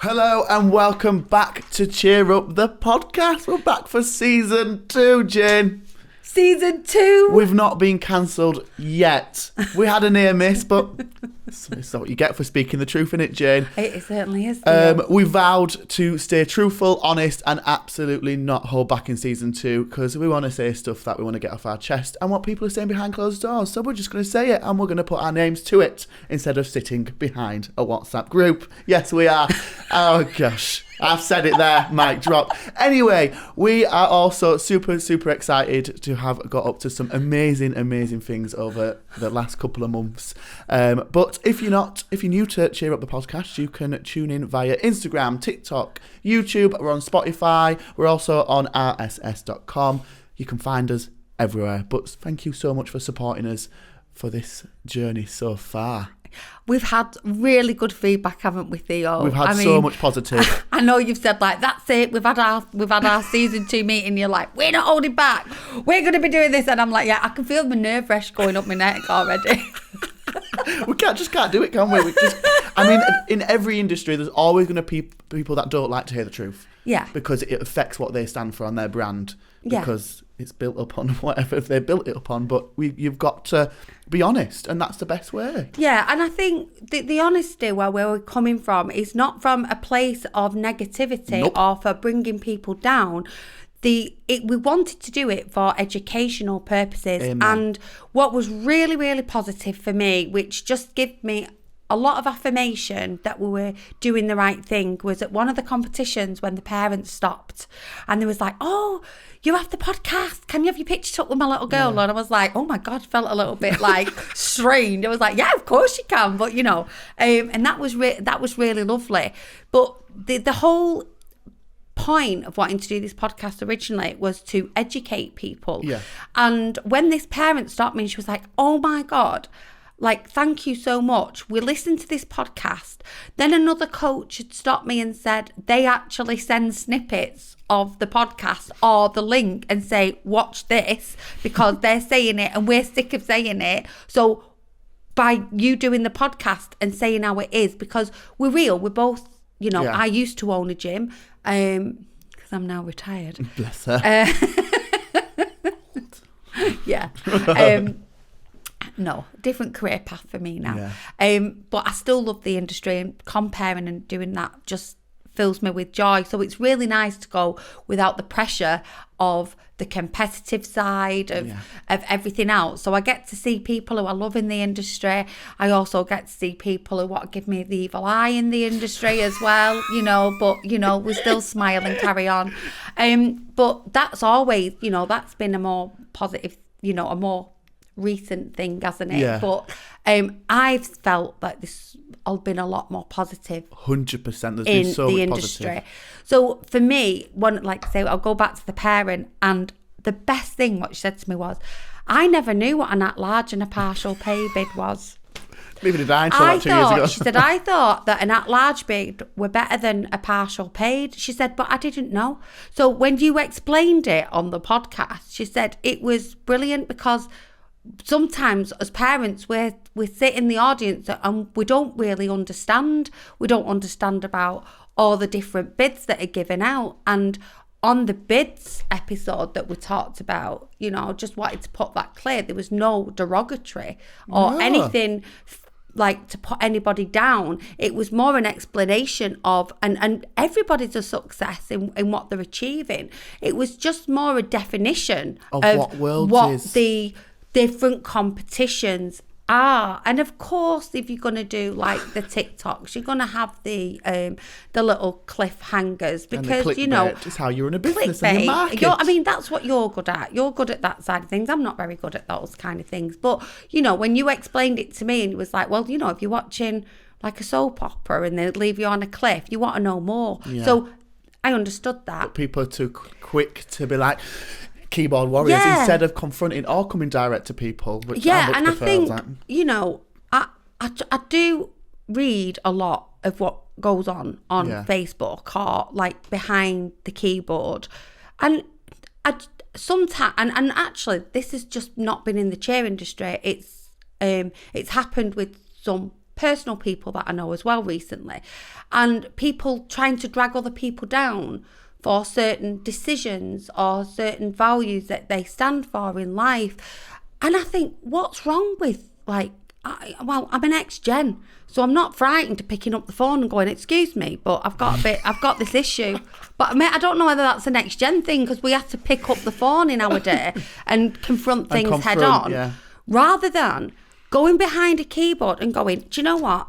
Hello and welcome back to Cheer Up the podcast. We're back for season 2, Jane. Season 2? We've not been cancelled yet. We had a near miss, but it's not what you get for speaking the truth, innit, Jane? It certainly is. We vowed to stay truthful, honest, and absolutely not hold back in season 2 because we want to say stuff that we want to get off our chest and what people are saying behind closed doors. So we're just going to say it and we're going to put our names to it instead of sitting behind a WhatsApp group. Yes, we are. Oh, gosh. I've said it there, mic drop. Anyway, we are also super excited to have got up to some amazing things over the last couple of months. But if you're new to Cheer Up the podcast, you can tune in via Instagram, TikTok, YouTube. We're on Spotify. We're also on rss.com. You can find us everywhere. But thank you so much for supporting us for this journey so far. We've had really good feedback, haven't we, Theo? We've had so much positive. I know you've said like, that's it. We've had our season 2 meeting. You're like, we're not holding back. We're going to be doing this, and I'm like, yeah, I can feel the nerve rush going up my neck already. We just can't do it, can we? In every industry, there's always going to be people that don't like to hear the truth. Yeah. Because it affects what they stand for on their brand. Yeah. Because it's built upon whatever they built it upon. But you've got to be honest, and that's the best way. Yeah, and I think the honesty where we're coming from is not from a place of negativity or for bringing people down. We wanted to do it for educational purposes. Amen. And what was really, really positive for me, which just gave me a lot of affirmation that we were doing the right thing, was at one of the competitions when the parents stopped and they was like, oh, you have the podcast, can you have your picture took with my little girl? Yeah. And I was like, oh my God, felt a little bit like strained. I was like, yeah, of course you can, but and that was really lovely. But the whole point of wanting to do this podcast originally was to educate people. Yeah. And when this parent stopped me, she was like, oh my God, like, thank you so much. We listened to this podcast. Then another coach had stopped me and said they actually send snippets of the podcast or the link and say, watch this, because they're saying it and we're sick of saying it. So by you doing the podcast and saying how it is, because we're real, we're both, I used to own a gym because I'm now retired. Bless her. Yeah. No, different career path for me now. Yeah. But I still love the industry, and comparing and doing that just fills me with joy. So it's really nice to go without the pressure of the competitive side of everything else. So I get to see people who are loving the industry. I also get to see people who want to give me the evil eye in the industry as well, but we still smile and carry on. But that's always, that's been a more positive, a more recent thing, hasn't it? Yeah. But I've felt that this has been a lot more positive. 100%. There's been so much industry. Positive. So for me, I'll go back to the parent, and the best thing what she said to me was, I never knew what an at-large and a partial pay bid was. Neither did I until 2 years ago. She said, I thought that an at-large bid were better than a partial paid. She said, but I didn't know. So when you explained it on the podcast, she said it was brilliant, because sometimes as parents we sit in the audience and we don't really understand. We don't understand about all the different bids that are given out. And on the bids episode that we talked about, just wanted to put that clear. There was no derogatory or anything like to put anybody down. It was more an explanation of, and everybody's a success in what they're achieving. It was just more a definition of what the different competitions are. And of course, if you're going to do like the TikToks, you're going to have the little cliffhangers, because it's how you run a business and you market. That's what you're good at. You're good at that side of things. I'm not very good at those kind of things. But when you explained it to me and it was like, well, if you're watching like a soap opera and they leave you on a cliff, you want to know more. Yeah. So I understood that. But people are too quick to be like keyboard warriors instead of confronting or coming direct to people. Which I think I do read a lot of what goes on Facebook or like behind the keyboard, and I sometimes and actually this has just not been in the cheer industry. It's happened with some personal people that I know as well recently, and people trying to drag other people down for certain decisions or certain values that they stand for in life. And I think, what's wrong with, like, I'm an ex-gen, so I'm not frightened to picking up the phone and going, excuse me, but I've got this issue. But I don't know whether that's an ex-gen thing, because we have to pick up the phone in our day and confront things head on, yeah. rather than going behind a keyboard and going, do you know what?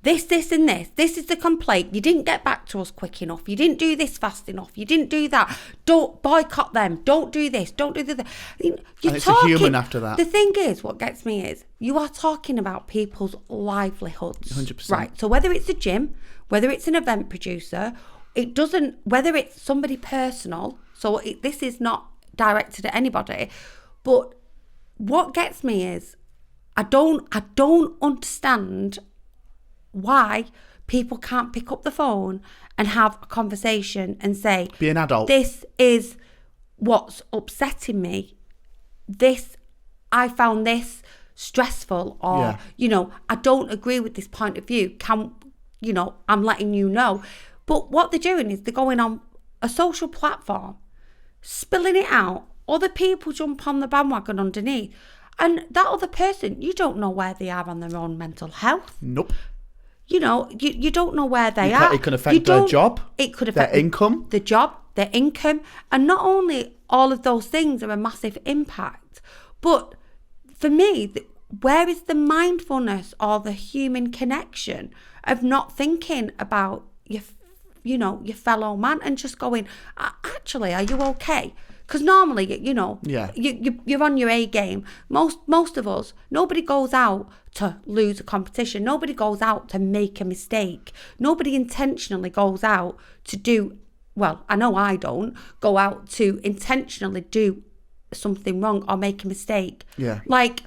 This and this is the complaint. You didn't get back to us quick enough. You didn't do this fast enough. You didn't do that. Don't boycott them. Don't do this. Don't do that. And it's a human after that. The thing is, what gets me is, you are talking about people's livelihoods. 100%. Right. So whether it's a gym, whether it's an event producer, whether it's somebody personal, so this is not directed at anybody, but what gets me is, I don't understand why people can't pick up the phone and have a conversation and say, be an adult. This is what's upsetting me. I found this stressful, or, I don't agree with this point of view. I'm letting you know. But what they're doing is they're going on a social platform, spilling it out. Other people jump on the bandwagon underneath. And that other person, you don't know where they are on their own mental health. Nope. You don't know where they are. It can affect their job. It could affect their income. The job, their income. And not only all of those things are a massive impact, but for me, where is the mindfulness or the human connection of not thinking about your fellow man and just going, actually, are you okay? Because normally, you're on your A game. Most of us, nobody goes out to lose a competition. Nobody goes out to make a mistake. Nobody intentionally goes out to do, well, I know I don't, go out to intentionally do something wrong or make a mistake. Yeah. Like,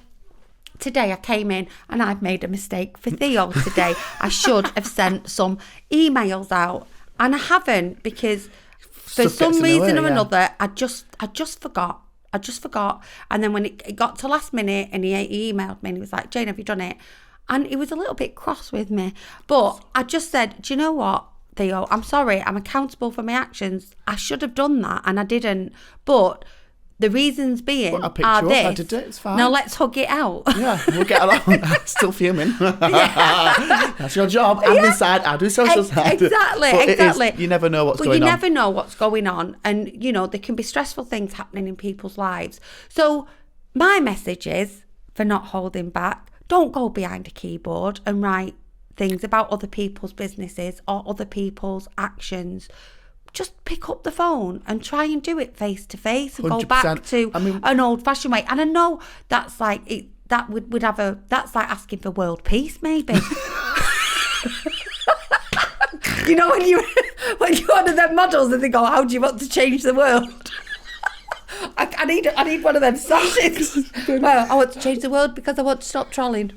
today I came in and I've made a mistake for Theo today. I should have sent some emails out, and I haven't, because for some reason or another, I just forgot. And then when it got to last minute and he emailed me and he was like, Jane, have you done it? And he was a little bit cross with me. But I just said, do you know what, Theo? I'm sorry. I'm accountable for my actions. I should have done that and I didn't. But the reasons being I picked are you this. up. I did it. It's fine. Now let's hug it out. Yeah, we'll get along. Still fuming. That's your job. Admin side, I do social side. Exactly. You never know what's going on. You never know what's going on. And, there can be stressful things happening in people's lives. So my message is, for not holding back, don't go behind a keyboard and write things about other people's businesses or other people's actions. Just pick up the phone and try and do it face to face and 100%. go back to an old fashioned way. And I know that's like that's like asking for world peace, maybe. When you're one of them models and they go, how do you want to change the world? I need one of them sashes. Well, I want to change the world because I want to stop trolling.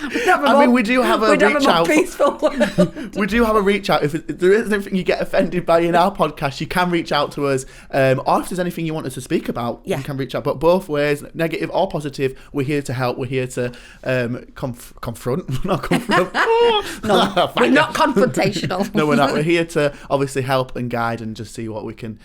We do have a reach out. Peaceful world. We do have a reach out. If there is anything you get offended by in our podcast, you can reach out to us. Or if there's anything you want us to speak about, you can reach out. But both ways, negative or positive, we're here to help. We're here to confront. Not confront. No, we're not confrontational. No, we're not. We're here to obviously help and guide and just see what we can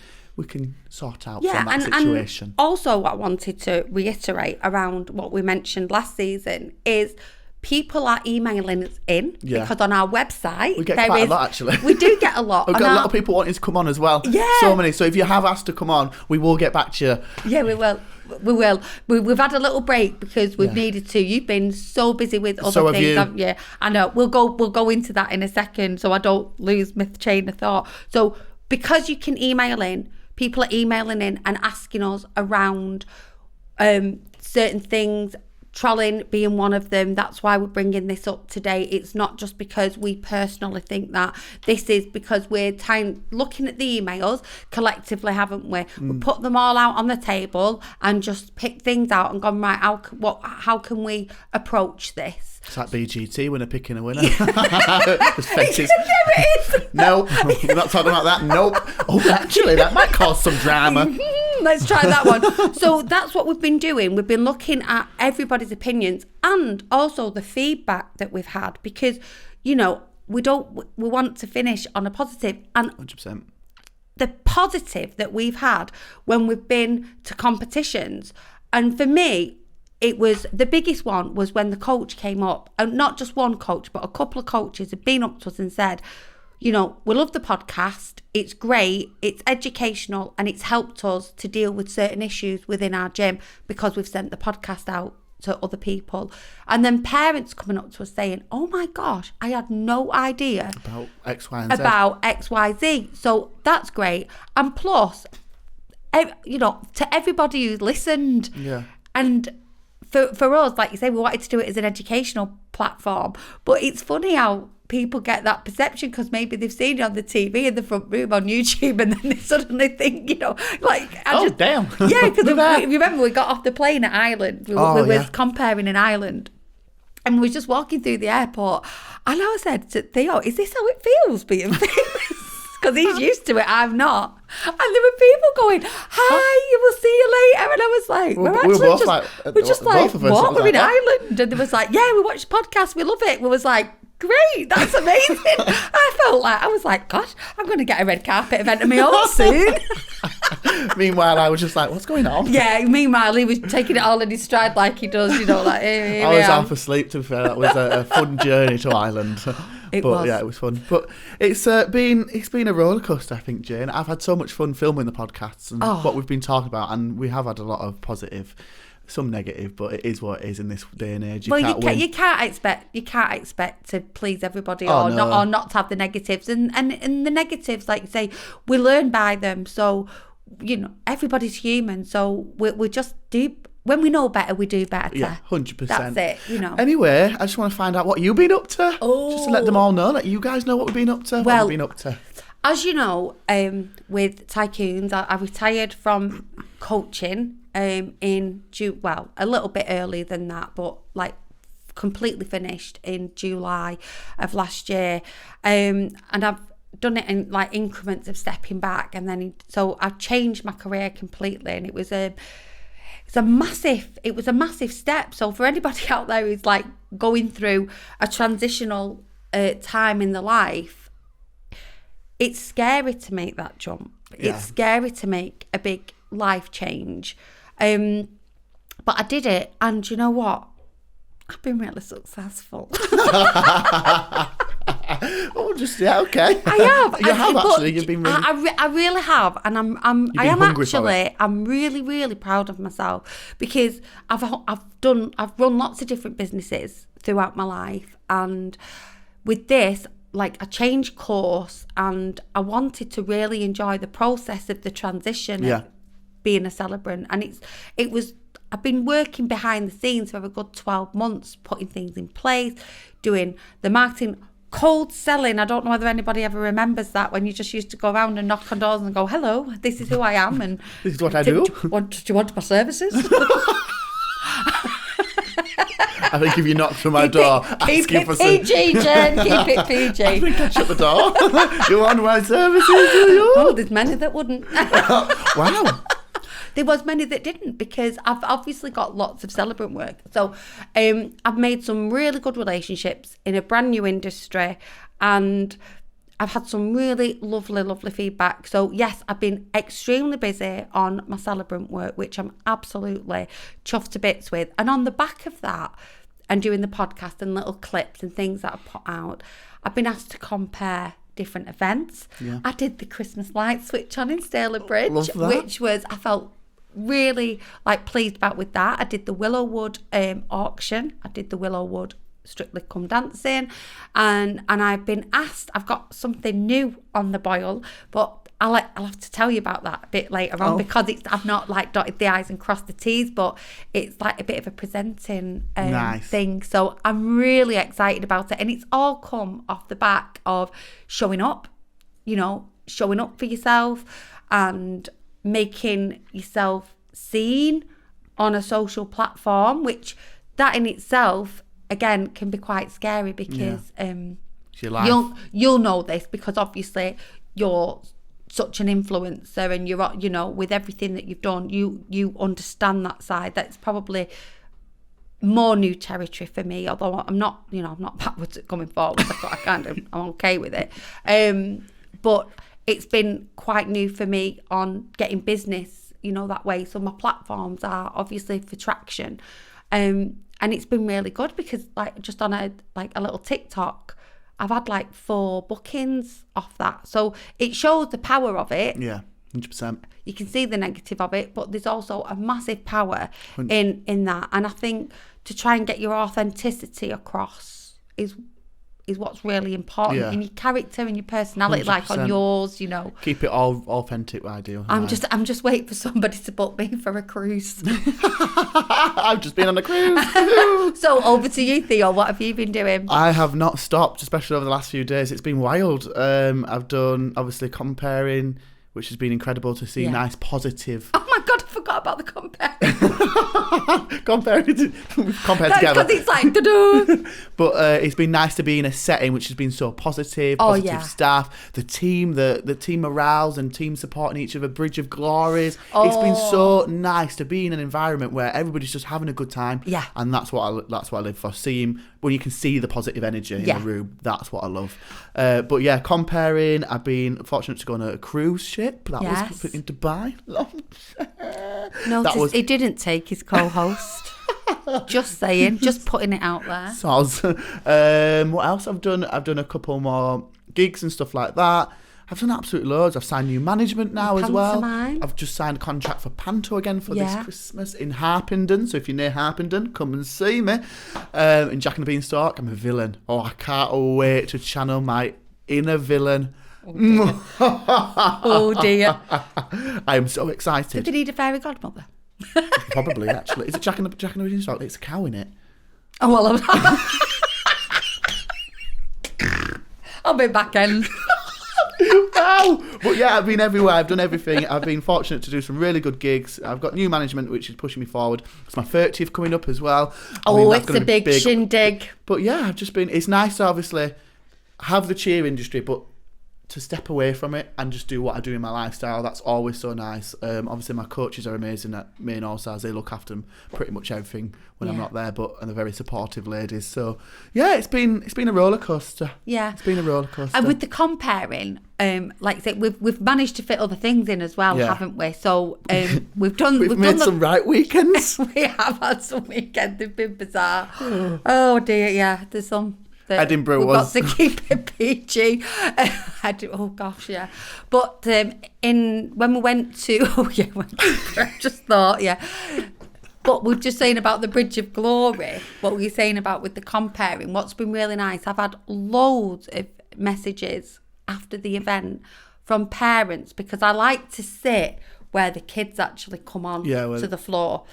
sort out from that situation. And also what I wanted to reiterate around what we mentioned last season is, people are emailing us in because on our website we get quite a lot, actually. We do get a lot. We've got a lot of people wanting to come on as well. Yeah, so many. So if you have asked to come on, we will get back to you. Yeah, we will. We've had a little break because we've needed to. You've been so busy with other things, haven't you? I know. We'll go into that in a second, so I don't lose my chain of thought. So because you can email in, people are emailing in and asking us around certain things. Trolling being one of them. That's why we're bringing this up today. It's not just because we personally think that. This is because we're looking at the emails collectively, haven't we? We put them all out on the table and just picked things out and gone, right, how can we approach this? It's like BGT when they're picking a winner. Nope, we're not talking about that. Nope. Oh, actually, that might cause some drama. Let's try that one. So that's what we've been doing. We've been looking at everybody's opinions and also the feedback that we've had, because, you know, we want to finish on a positive. And 100%. the positive that we've had when we've been to competitions, and for me, it was the biggest one was when the coach came up, and not just one coach, but a couple of coaches had been up to us and said, you know, we love the podcast. It's great. It's educational, and it's helped us to deal with certain issues within our gym because we've sent the podcast out to other people. And then parents coming up to us saying, oh my gosh, I had no idea about X, Y, and Z. About X, Y, Z. So that's great. And plus, you know, to everybody who listened. Yeah. And for us, like you say, we wanted to do it as an educational platform. But it's funny how people get that perception because maybe they've seen it on the TV in the front room on YouTube, and then they suddenly think, you know, like... damn. Yeah, because remember we got off the plane at Ireland. We were comparing in Ireland. And we were just walking through the airport. And I said to Theo, is this how it feels being famous? Because he's used to it, I'm not. And there were people going, hi, we'll see you later. And I was like, we're just like, what? We're in Ireland. And they was like, yeah, we watched the podcast, we love it. We was like, great, that's amazing. I was like, gosh, I'm going to get a red carpet event of my own soon. Meanwhile, I was just like, what's going on? Yeah, meanwhile, he was taking it all in his stride like he does, you know, like, I was half asleep, to be fair. That was a fun journey to Ireland. It was. Yeah, it was fun. But it's been a roller coaster, I think, Jane. I've had so much fun filming the podcasts and what we've been talking about, and we have had a lot of positive, some negative, but it is what it is in this day and age. You can't expect to please everybody or not to have the negatives, and the negatives, like you say, we learn by them. So, you know, everybody's human. So we just do. When we know better, we do better. Yeah, 100%. That's it, you know. Anyway, I just want to find out what you've been up to. Oh. Just to let them all know, let you guys know what we've been up to. What have you been up to? As you know, with Tycoons, I retired from coaching in June. Well, a little bit earlier than that, but like completely finished in July of last year. And I've done it in like increments of stepping back, and then so I've changed my career completely, and it was a massive step. So for anybody out there who's like going through a transitional time in their life, it's scary to make that jump. Yeah. It's scary to make a big life change. But I did it, and you know what? I've been really successful. Oh, just okay. I have. You have actually. You've been really. I really have, and I'm really, really proud of myself because I've run lots of different businesses throughout my life, and with this, like, I changed course, and I wanted to really enjoy the process of the transition of being a celebrant, and I've been working behind the scenes for a good 12 months, putting things in place, doing the marketing, cold selling. I don't know whether anybody ever remembers that, when you just used to go around and knock on doors and go, hello, this is who I am. And this is what I do. Do you want my services? I think if you knocked on my door asking for some... Keep it PG, Jen. Keep it PG. I think I'd shut the door. You want my services, do you? Oh, there's many that wouldn't. Wow. There was many that didn't, because I've obviously got lots of celebrant work. So I've made some really good relationships in a brand new industry, and I've had some really lovely feedback. So yes, I've been extremely busy on my celebrant work, which I'm absolutely chuffed to bits with. And on the back of that, and doing the podcast and little clips and things that I put out, I've been asked to compare different events. Yeah. I did the Christmas light switch on in Stalybridge, which was, I felt really like pleased about with that. I did the Willowwood auction. I did the Willowwood Strictly Come Dancing, and I've been asked, I've got something new on the boil, but I'll have to tell you about that a bit later on, because I've not like dotted the I's and crossed the T's, but it's like a bit of a presenting thing. So I'm really excited about it, and it's all come off the back of showing up for yourself and making yourself seen on a social platform, which that in itself, again, can be quite scary, because you'll know this, because obviously you're such an influencer, and you're, you know, with everything that you've done, you understand that side. That's probably more new territory for me, although I'm not, you know, I'm not backwards at coming forward. I'm okay with it. But it's been quite new for me on getting business, you know, that way. So my platforms are obviously for traction. And it's been really good because, like, just on a little TikTok, I've had like 4 bookings off that. So it shows the power of it. Yeah, 100%. You can see the negative of it, but there's also a massive power in that. And I think to try and get your authenticity across is what's really important. Yeah. In your character and your personality, 100%. like on yours, you know. Keep it all authentic, ideal. I'm just waiting for somebody to book me for a cruise. I've just been on a cruise. So over to you, Theo. What have you been doing? I have not stopped, especially over the last few days. It's been wild. I've done, obviously, comparing, which has been incredible to see. Nice, positive. Oh my God, I forgot about the comparing. compared together. Because it's like, da-da. But it's been nice to be in a setting which has been so positive, positive staff, the team morales and team supporting each other, Bridge of Glories. It's been so nice to be in an environment where everybody's just having a good time. Yeah. And that's what I live for. Seeing when you can see the positive energy in the room, that's what I love. But yeah, comparing, I've been fortunate to go on a cruise ship. That was in Dubai. Notice it didn't take his co-host. Just saying, just putting it out there. Soz. What else I've done? I've done a couple more gigs and stuff like that. I've done absolutely loads. I've signed new management now as well. I've just signed a contract for Panto again for this Christmas in Harpenden. So if you're near Harpenden, come and see me. In Jack and the Beanstalk, I'm a villain. Oh, I can't wait to channel my inner villain. Oh dear. I am so excited. Did they need a fairy godmother? Probably, actually. Is it Jack and the Beanstalk? It's a cow in it. Oh, well, I'll be back end. Wow. But yeah, I've been everywhere. I've done everything. I've been fortunate to do some really good gigs. I've got new management, which is pushing me forward. It's my 30th coming up as well. It's a big shindig. But yeah, I've just been, it's nice to obviously have the cheer industry, but to step away from it and just do what I do in my lifestyle, that's always so nice. Obviously my coaches are amazing at Main All Stars. They look after pretty much everything when I'm not there, and they're very supportive ladies. So yeah, it's been a roller coaster. Yeah, it's been a roller coaster. And with the comparing, like I said, we've managed to fit other things in as well, haven't we? So we've made some right weekends. We have had some weekends. They've been bizarre. Oh dear, yeah. There's some. Edinburgh we've was. Got to keep it PG. Oh gosh, yeah. But when we went to, I just thought, But we're just saying about the Bridge of Glory. What were you saying about with the comparing? What's been really nice? I've had loads of messages after the event from parents because I like to sit where the kids actually come on to the floor,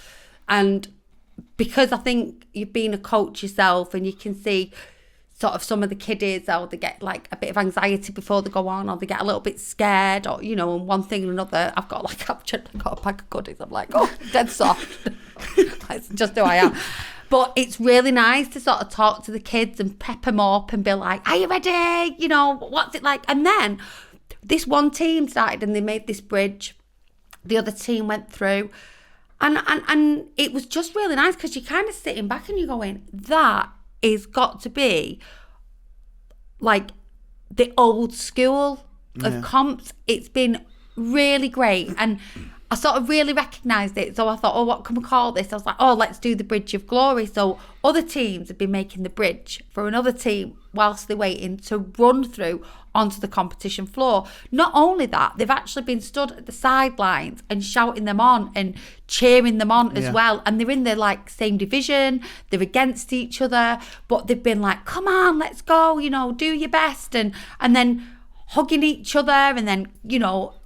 and because I think you've been a coach yourself and you can see sort of some of the kiddies, or they get like a bit of anxiety before they go on, or they get a little bit scared, or and one thing or another. I've got a pack of goodies. I'm like, oh, dead soft. That's just who I am. But it's really nice to sort of talk to the kids and pep them up and be like, are you ready? What's it like? And then this one team started and they made this bridge. The other team went through. And it was just really nice because you're kind of sitting back and you're going, that is got to be like the old school of comps. It's been really great. And I sort of really recognised it. So I thought, what can we call this? I was like, let's do the Bridge of Glory. So other teams have been making the bridge for another team whilst they're waiting to run through onto the competition floor. Not only that, they've actually been stood at the sidelines and shouting them on and cheering them on as well. And they're in the same division, they're against each other, but they've been like, come on, let's go, do your best. And then hugging each other, and then,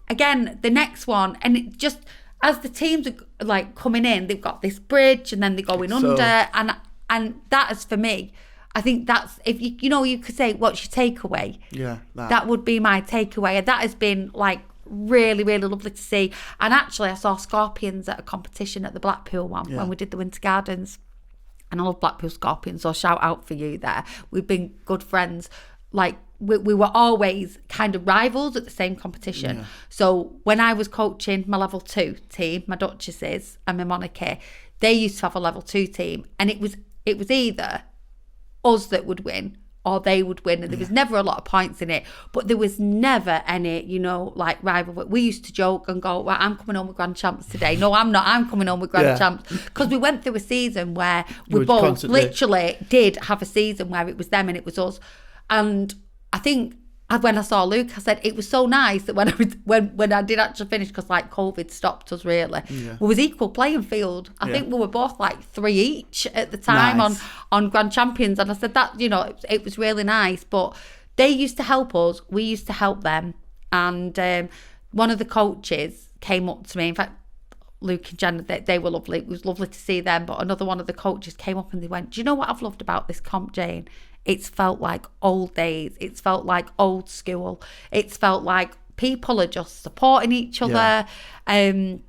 again, the next one. And it just, as the teams are coming in, they've got this bridge and then they're going under. And that is, for me, I think that's, if you could say, what's your takeaway? Yeah. That would be my takeaway. And that has been really, really lovely to see. And actually I saw Scorpions at a competition at the Blackpool one when we did the Winter Gardens. And I love Blackpool Scorpions, so shout out for you there. We've been good friends. we were always kind of rivals at the same competition. So when I was coaching my level 2 team, my Duchesses and my Monarchy, they used to have a level 2 team, and it was either us that would win or they would win, and there was never a lot of points in it, but there was never any, you know, like rivalry. We used to joke and go, well, I'm coming home with grand champs today. No, I'm not. I'm coming home with grand champs, because we went through a season where we both constantly literally did have a season where it was them and it was us. And I think when I saw Luke, I said it was so nice that when I did actually finish, because like COVID stopped us really, it was equal playing field. I think we were both like 3 each at the time on Grand Champions, and I said that, you know, it was really nice. But they used to help us, we used to help them, and one of the coaches came up to me. In fact, Luke and Jen, they were lovely. It was lovely to see them. But another one of the coaches came up and they went, "Do you know what I've loved about this comp, Jane? It's felt like old days. It's felt like old school. It's felt like people are just supporting each other, and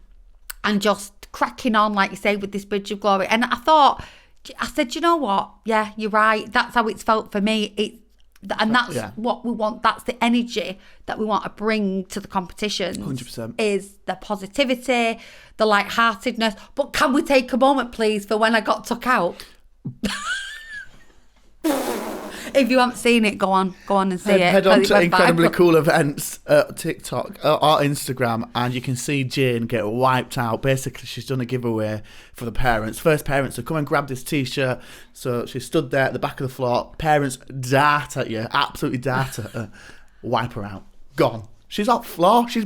just cracking on, like you say, with this Bridge of Glory." And I said, you know what? Yeah, you're right. That's how it's felt for me. That's what we want. That's the energy that we want to bring to the competitions. 100%. Is the positivity, the lightheartedness. But can we take a moment, please, for when I got took out? If you haven't seen it, go on and see it. Head on to Incredibly Cool Events TikTok or Instagram, and you can see Jane get wiped out. Basically, she's done a giveaway for the parents. First parents to come and grab this t-shirt. So she stood there at the back of the floor. Parents dart at you, absolutely dart at her. Wipe her out. Gone. She's off floor. She's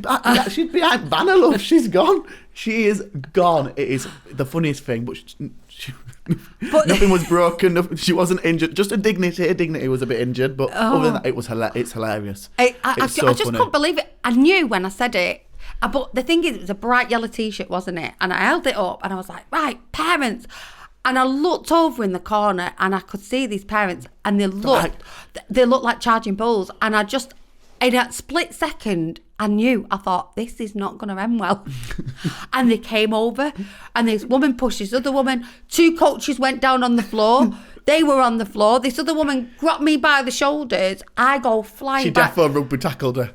she's behind banner, love. She's gone. She is gone. It is the funniest thing, but nothing was broken. She wasn't injured. Just a dignity. Her dignity was a bit injured, but other than that, it's hilarious. I just couldn't believe it. I knew when I said it. But the thing is, it was a bright yellow t-shirt, wasn't it? And I held it up and I was like, right, parents. And I looked over in the corner and I could see these parents, and they looked like charging bulls. And I just, in a split second, I thought, this is not going to end well. And they came over, and this woman pushed this other woman. 2 coaches went down on the floor. They were on the floor. This other woman grabbed me by the shoulders. I go flying back. She defo rugby tackled her.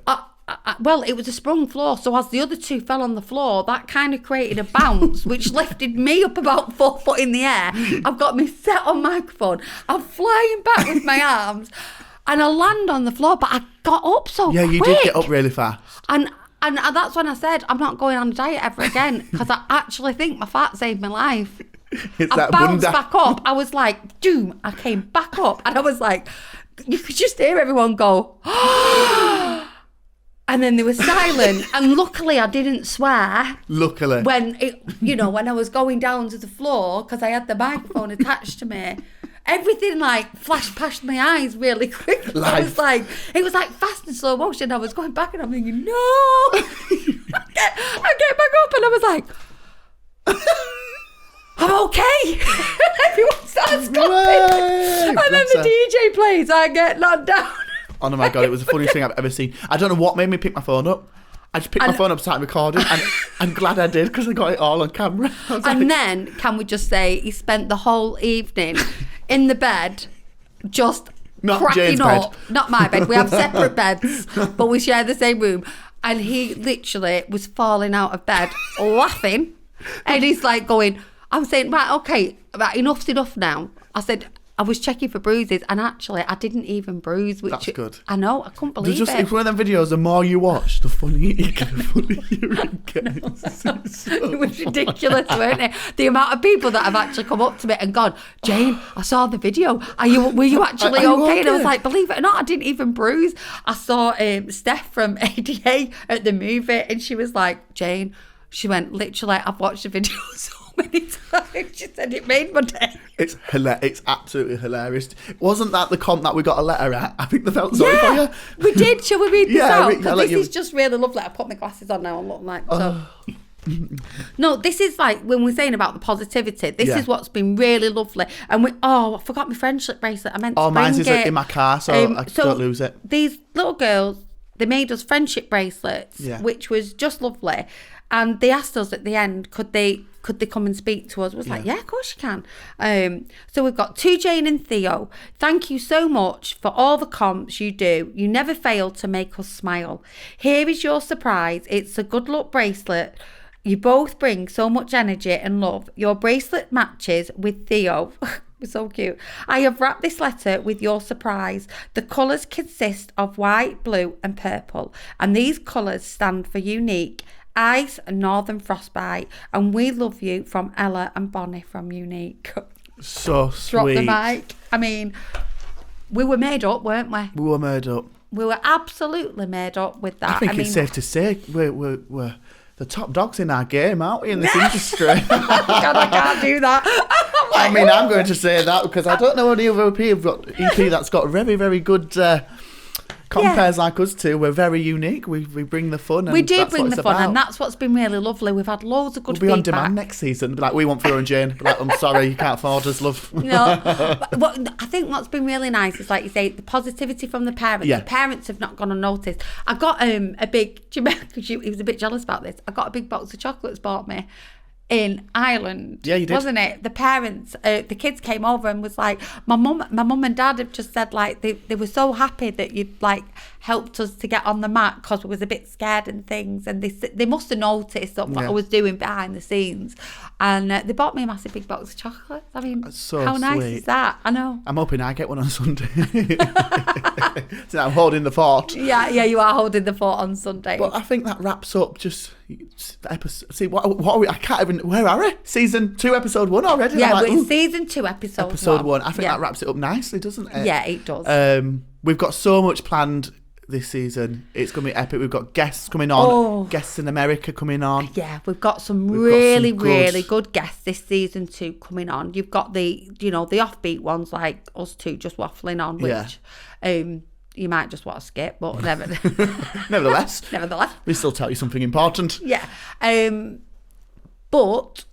Well, it was a sprung floor, so as the other 2 fell on the floor, that kind of created a bounce, which lifted me up about 4 foot in the air. I've got me set on microphone. I'm flying back with my arms. And I land on the floor, but I got up so quick. Yeah, you did get up really fast. And that's when I said, I'm not going on a diet ever again, because I actually think my fat saved my life. I bounced back up. I was like, doom. I came back up, and I was like, you could just hear everyone go, and then they were silent. And luckily, I didn't swear. Luckily. When I was going down to the floor, because I had the microphone attached to me. Everything flashed past my eyes really quickly. It was like fast and slow motion. I was going back and I'm thinking, no. I get back up and I was like, I'm okay. Everyone starts clapping. And then the DJ plays, I get knocked down. Oh my God, it was the funniest thing I've ever seen. I don't know what made me pick my phone up. I just picked my phone up, started recording, and I'm glad I did, because I got it all on camera. Then, can we just say, he spent the whole evening in the bed, just cracking Jane's up. Bed. Not my bed. We have separate beds, but we share the same room. And he literally was falling out of bed, laughing. And he's like going, I'm saying, right, okay, enough's enough now. I said, I was checking for bruises, and actually, I didn't even bruise. Which that's good. I know, I couldn't believe it. It's one of them videos, the more you watch, the funnier you get. It was ridiculous, weren't it? The amount of people that have actually come up to me and gone, Jane, I saw the video. Were you actually okay? And I was like, believe it or not, I didn't even bruise. I saw Steph from ADA at the movie, and she was like, Jane, she went, literally, I've watched the video so many times. She said it made my day. It's absolutely hilarious. Wasn't that the comp that we got a letter at? I think they felt sorry for you. We did. Shall we read this out? Because this is just really lovely. I put my glasses on now and look like so. No, this is like when we're saying about the positivity. This is what's been really lovely. And I forgot my friendship bracelet. I meant to bring mine's in my car, so I don't lose it. These little girls, they made us friendship bracelets, which was just lovely. And they asked us at the end, could they come and speak to us? I was like, yeah, of course you can. So we've got to Jane and Theo. Thank you so much for all the comps you do. You never fail to make us smile. Here is your surprise. It's a good luck bracelet. You both bring so much energy and love. Your bracelet matches with Theo. So cute. I have wrapped this letter with your surprise. The colours consist of white, blue and purple. And these colours stand for unique, ice and northern frostbite. And we love you from Ella and Bonnie from Unique. So sweet. Drop the mic. I mean, we were made up, weren't we? We were made up. We were absolutely made up with that. I think it's safe to say we're the top dogs in our game, aren't we, in this industry? God, I can't do that. I mean, I'm going to say that because I don't know any other EP that's got very, very good compares like us two. We're very unique. We bring the fun. And we do that's bring what the it's fun, about. and that's what's been really lovely. We've had loads of good We'll be feedback. on demand next season. Be like, we want Theo and Jane. Be like, I'm sorry, you can't afford us, love. No, but I think what's been really nice is, like you say, the positivity from the parents. Yeah. The parents have not gone unnoticed. I got a big, do you remember, because he was a bit jealous about this, I got a big box of chocolates bought me in Ireland. Yeah, you did. Wasn't it? The parents, the kids came over and was like, my mum and dad have just said, like, they were so happy that you'd, like, helped us to get on the mat because we was a bit scared and things, and they must have noticed what I was doing behind the scenes, and they bought me a massive big box of chocolates. I mean, That's so how nice sweet. is that? I know. I'm hoping I get one on Sunday. So I'm holding the fort. Yeah, you are holding the fort on Sunday. But I think that wraps up just the episode. See, what are we? I can't even. Where are we? Season 2, episode 1 already. yeah, I'm like, we're in ooh, season 2, episode 1. I think that wraps it up nicely, doesn't it? Yeah, it does. We've got so much planned this season. It's going to be epic. We've got guests coming on. Oh. Guests in America coming on. Yeah, we've got some We've really, got some good- really good guests this season 2 coming on. You've got the offbeat ones like us two just waffling on, which you might just want to skip, but Nevertheless, nevertheless. we still tell you something important. Yeah. But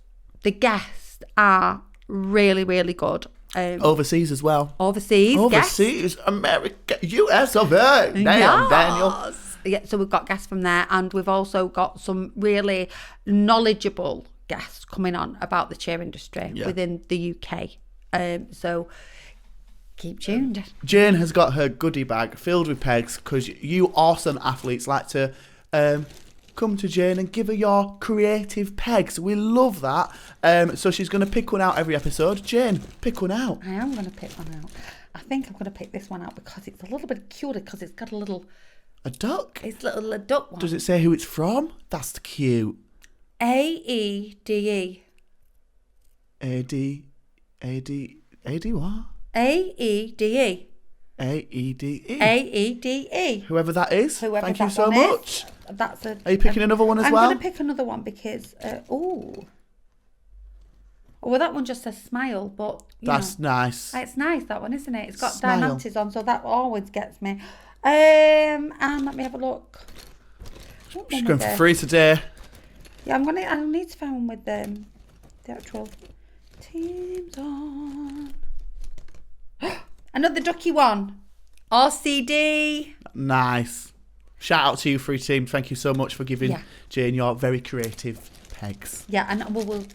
the guests are really, really good. Overseas as well. Overseas guests. Overseas, America, US of A. Damn, Daniel. Yeah, so we've got guests from there, and we've also got some really knowledgeable guests coming on about the cheer industry within the UK. So keep tuned. Jane has got her goodie bag filled with pegs because you awesome athletes like to come to Jane and give her your creative pegs. We love that. So she's going to pick one out every episode. Jane, pick one out. I am going to pick one out. I think I'm going to pick this one out because it's a little bit cuter, because it's got A duck? it's a duck one. Does it say who it's from? That's cute. AEDE. A-D what? AEDE. A-E-D-E. AEDE. Whoever that is, Whoever thank you that so one is. much. That's Are you picking another one as I'm well? going to pick another one because, well, that one just says smile, but That's nice. It's nice, that one, isn't it? It's got Smile. diamantes on, so that always gets me. And let me have a look. What She's one going was for it? free today. Yeah, I'll need to find one with the actual teams on. Another ducky one. RCD. Nice. Shout out to you, free team. Thank you so much for giving Jane your very creative pegs. Yeah, and we'll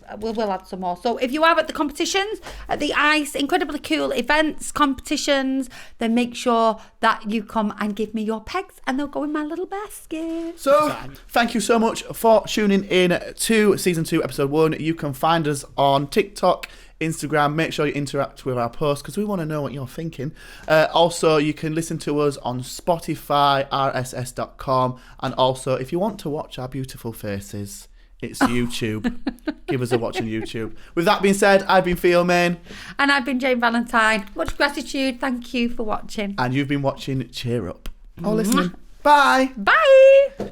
add some more. So if you are at the competitions, at the ICE, incredibly cool events, competitions, then make sure that you come and give me your pegs, and they'll go in my little basket. So, thank you so much for tuning in to Season 2, Episode 1. You can find us on TikTok, Instagram. Make sure you interact with our posts because we want to know what you're thinking. Also, you can listen to us on Spotify, rss.com, and also, if you want to watch our beautiful faces, it's YouTube. Give us a watch on YouTube. With that being said, I've been Theo Main. And I've been Jane Valentine. Much gratitude. Thank you for watching. And you've been watching Cheer Up. Or listening. Bye. Bye.